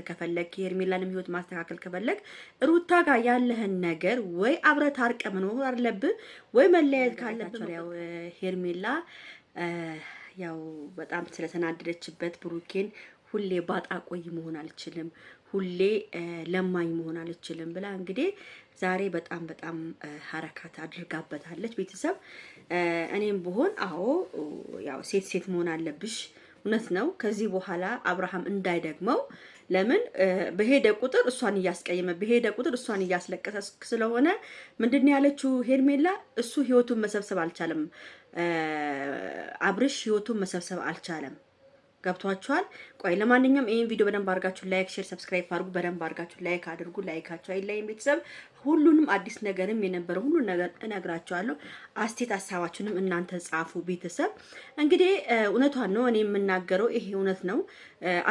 ከፈለክ ሄርሜላንም ህይወት ማስተካከል ከፈለክ ሩታ ጋር ያለህን ነገር ወይ አብረህ ታርቀህ መኖር አለብህ ወይ መለያየት ካለብህ። ያው ሄርሜላ ያው በጣም ስለተናደደችበት ብሩኬን ሁሌ ባጣ ቆይ መሆን አልችልም፣ ሁሌ ለማኝ መሆን አልችልም ብላ እንግዲህ ዛሬ በጣም ሐረካት አድርጋበታለች። ቤተሰብ እኔም ብሆን አዎ ያው ሴት መሆን አለብሽ፣ እውነት ነው። ከዚህ በኋላ አብርሃም እንዳይደግመው ለምን በሄደ ቁጥር እሷን እያስቀየመ በሄደ ቁጥር እሷን እያስለቀሰ ስለሆነ ምንድነው ያለችው ሄርሜላ? እሱ ህይወቱን መሰብሰብ አልቻለም፣ አብርሽ ህይወቱን መሰብሰብ አልቻለም። ገብቷችኋል? ቆይ ለማንኛውም ይሄን ቪዲዮ በደንብ አድርጋችሁ ላይክ፣ ሼር፣ ሰብስክራይብ አድርጉ። በደንብ አድርጋችሁ ላይክ አድርጉ። ላይካችሁ አይለይም ቤተሰብ። ሁሉንም አዲስ ነገርም የነበረው ሁሉ ነገር እነግራችኋለሁ። አስቴት ሐሳባችሁንም እናንተ ጻፉ ቤተሰብ። እንግዲህ እውነቷን ነው እኔ የምናገረው፣ ይሄ እውነት ነው።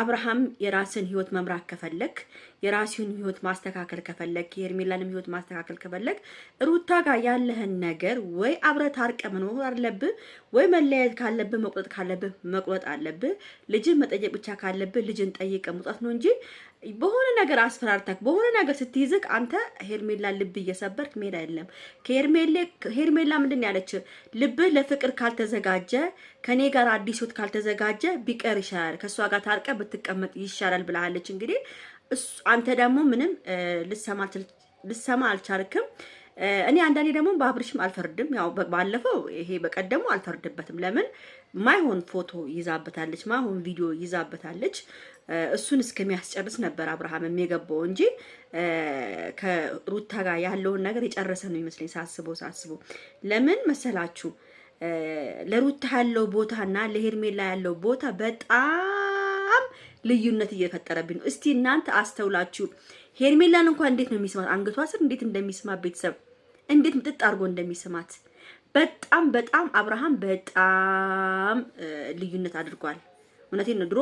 አብርሃም የራስን ህይወት መምራት ከፈለክ፣ የራስን ህይወት ማስተካከል ከፈለክ፣ የሄርሜላንም ህይወት ማስተካከል ከፈለክ ሩታ ጋር ያለህን ነገር ወይ አብረህ ታርቀህ መኖር አለብህ ወይ መለያየት ካለብህ መቁረጥ ካለብህ መቁረጥ አለብህ። ልጅን መጠየቅ ብቻ ካለብህ ልጅን ጠይቀህ መውጣት ነው እንጂ በሆነ ነገር አስፈራርተክ በሆነ ነገር ስትይዝክ አንተ ሄርሜላ ልብ እየሰበርክ መሄድ አይደለም። ሄርሜላ ምንድን ያለች ልብህ ለፍቅር ካልተዘጋጀ ከኔ ጋር አዲስ ህይወት ካልተዘጋጀ ቢቀር ይሻላል፣ ከሷ ጋር ታርቀ ብትቀመጥ ይሻላል ብላለች። እንግዲህ አንተ ደግሞ ምንም ልሰማ አልቻልክም። እኔ አንዳንዴ ደግሞ በአብርሽም አልፈርድም። ያው ባለፈው ይሄ በቀደሙ አልፈርድበትም። ለምን ማይሆን ፎቶ ይዛበታለች፣ ማይሆን ቪዲዮ ይዛበታለች። እሱን እስከሚያስጨርስ ነበር አብርሃም የሚገባው እንጂ ከሩታ ጋር ያለውን ነገር የጨረሰ ነው ይመስለኝ ሳስበው። ለምን መሰላችሁ? ለሩታ ያለው ቦታና ለሄርሜላ ያለው ቦታ በጣም ልዩነት እየፈጠረብኝ ነው። እስቲ እናንተ አስተውላችሁ ሄርሜላን እንኳን እንዴት ነው የሚስማት? አንገቷ ስር እንዴት እንደሚስማት ቤተሰብ እንዴት ምጥጥ አድርጎ እንደሚስማት በጣም አብርሃም በጣም ልዩነት አድርጓል። እውነቴን ነው። ድሮ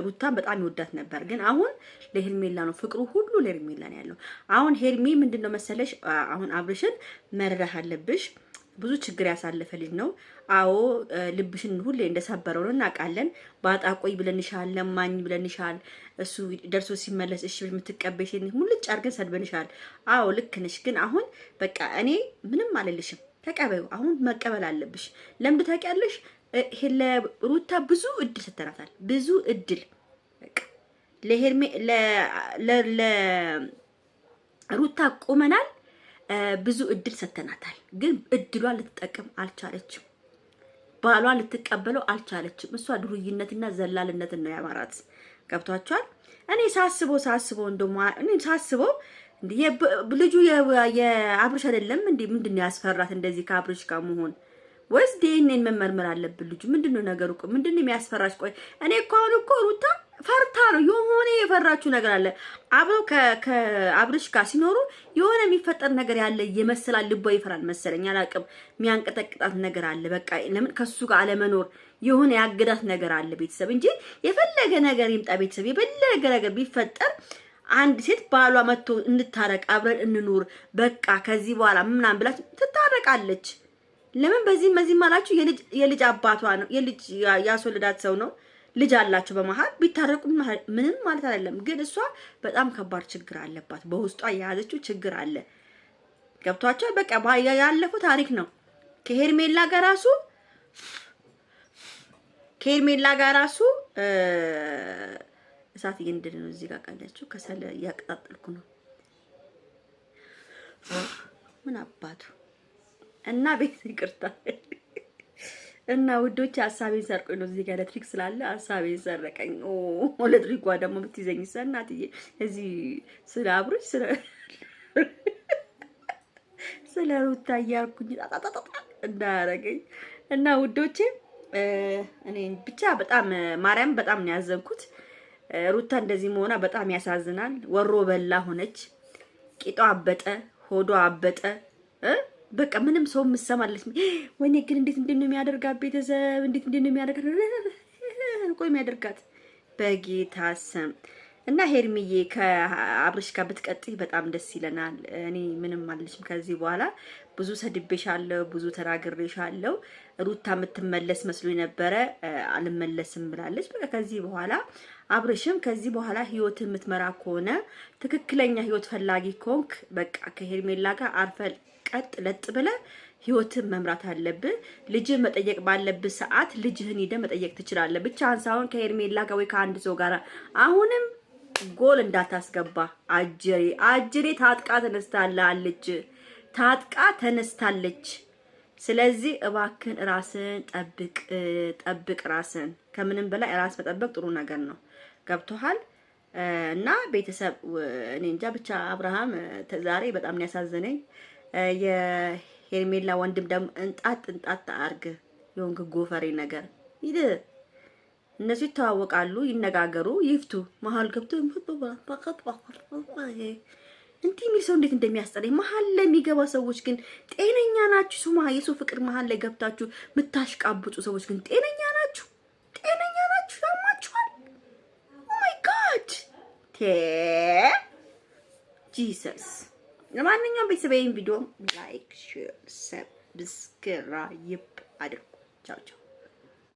ሩታን በጣም ይወዳት ነበር፣ ግን አሁን ለሄርሜላ ነው ፍቅሩ ሁሉ ለሄርሜላ ነው ያለው። አሁን ሄርሜ ምንድነው መሰለሽ፣ አሁን አብርሽን መረዳት አለብሽ። ብዙ ችግር ያሳለፈ ልጅ ነው። አዎ ልብሽን ሁሌ እንደሰበረው ነው እናውቃለን። ባጣ ቆይ ብለንሻል፣ ለማኝ ብለንሻል። እሱ ደርሶ ሲመለስ እሺ የምትቀበይሽ ሙልጭ አድርገን ሰድበንሻል። አዎ ልክ ነሽ፣ ግን አሁን በቃ እኔ ምንም አልልሽም፣ ተቀበዩ። አሁን መቀበል አለብሽ። ለምን ታውቂያለሽ? ለሩታ ብዙ እድል ሰተናታል፣ ብዙ እድል በቃ ለሩታ ቆመናል፣ ብዙ እድል ሰተናታል። ግን እድሏን ልትጠቀም አልቻለችም። ባሏን ልትቀበለው አልቻለችም። እሷ ድሩይነትና ዘላልነትን ነው ያማራት። ገብቷቸዋል። እኔ ሳስበው እንደማ እኔ ሳስበው እንዴ ልጁ የአብርሽ አይደለም እንዴ? ምንድነው ያስፈራት እንደዚህ ከአብርሽ ጋር መሆን? ወይስ ዲኤንኤን መመርመር አለብን? ልጁ ምንድነው ነገሩ? ምንድነው የሚያስፈራሽ? ቆይ እኔ እኮ ሩታ ፈርታ ነው የሆነ የፈራችሁ ነገር አለ። አብረው ከአብርሽ ጋር ሲኖሩ የሆነ የሚፈጠር ነገር ያለ ይመስላል። ልቧ ይፈራል መሰለኝ፣ አላውቅም። የሚያንቀጠቅጣት ነገር አለ። በቃ ለምን ከሱ ጋር አለመኖር የሆነ ያገዳት ነገር አለ ቤተሰብ እንጂ የፈለገ ነገር ይምጣ ቤተሰብ የፈለገ ነገር ቢፈጠር አንድ ሴት ባሏ መጥቶ እንታረቅ አብረን እንኑር በቃ ከዚህ በኋላ ምናምን ብላ ትታረቃለች። ለምን በዚህ ማላችሁ የልጅ አባቷ ነው፣ የልጅ ያስወለዳት ሰው ነው። ልጅ አላችሁ በመሃል ቢታረቁ ምንም ማለት አይደለም። ግን እሷ በጣም ከባድ ችግር አለባት፣ በውስጧ የያዘችው ችግር አለ። ገብቷቸው በቃ ያለፈው ታሪክ ነው። ከሄርሜላ ጋር ራሱ እሳት እየነደደ ነው። እዚህ ጋር ቀለችው ከሰለ እያቀጣጠልኩ ነው። ምን አባቱ እና ቤት ይቅርታ እና ውዶች ሐሳቤን ሰርቆኝ ነው። እዚህ ጋር ኤሌክትሪክ ስላለ ሐሳቤን ሰረቀኝ። ኤሌክትሪኳ ደግሞ ብትይዘኝ እናትዬ እዚህ ስለ አብሮች ስለ ሩታ እያልኩኝ እንዳያረገኝ እና ውዶቼ እኔ ብቻ በጣም ማርያም በጣም ነው ያዘንኩት። ሩታ እንደዚህ መሆኗ በጣም ያሳዝናል። ወሮ በላ ሆነች፣ ቂጧ አበጠ፣ ሆዷ አበጠ። በቃ ምንም ሰው ምሰማለች። ወይኔ ግን እንዴት እንደምን የሚያደርጋት ቤተሰብ እንዴት እንደምን የሚያደርጋት ቆይ የሚያደርጋት በጌታ ስም እና ሄርሚዬ ከአብርሽ ጋር ብትቀጥይ በጣም ደስ ይለናል። እኔ ምንም አልልሽም። ከዚህ በኋላ ብዙ ሰድቤሻለሁ፣ ብዙ ተናግሬሻለሁ። ሩታ የምትመለስ መስሎኝ ነበረ፣ አልመለስም ብላለች። በቃ ከዚህ በኋላ አብርሽም ከዚህ በኋላ ህይወትን የምትመራ ከሆነ ትክክለኛ ህይወት ፈላጊ ኮንክ በቃ ከሄርሜላ ጋር አርፈል ቀጥ ለጥ ብለህ ህይወትን መምራት አለብህ። ልጅህን መጠየቅ ባለብህ ሰዓት ልጅህን ሄደህ መጠየቅ ትችላለህ። ብቻ አንሳውን ከሄርሜላ ጋር ወይ ከአንድ ሰው ጋር አሁንም ጎል እንዳታስገባ። አጅሬ ታጥቃ ተነስታለች፣ ታጥቃ ተነስታለች። ስለዚህ እባክን ራስን ጠብቅ ራስን። ከምንም በላይ ራስ መጠበቅ ጥሩ ነገር ነው። ገብቶሃል? እና ቤተሰብ እኔ እንጃ ብቻ አብርሃም ዛሬ በጣም ነው ያሳዘነኝ። የሄርሜላ ወንድም ደግሞ እንጣጥ አርግ የሆንክ ጎፈሬ ነገር ይድ እነሱ ይተዋወቃሉ፣ ይነጋገሩ፣ ይፍቱ። መሀል ገብቶ እንዲህ የሚል ሰው እንዴት እንደሚያስጠላኝ። መሀል ላይ የሚገባ ሰዎች ግን ጤነኛ ናችሁ? ሱማ የሰው ፍቅር መሀል ላይ ገብታችሁ የምታሽቃብጡ ሰዎች ግን ጤነኛ ናችሁ? ጤነኛ ናችሁ? ያማችኋል? ኦ ማይ ጋድ ጂሰስ። ለማንኛውም ቤተሰብ ይሄን ቪዲዮ ላይክ፣ ሼር፣ ሰብስክራይብ አድርጉ። ቻው ቻው።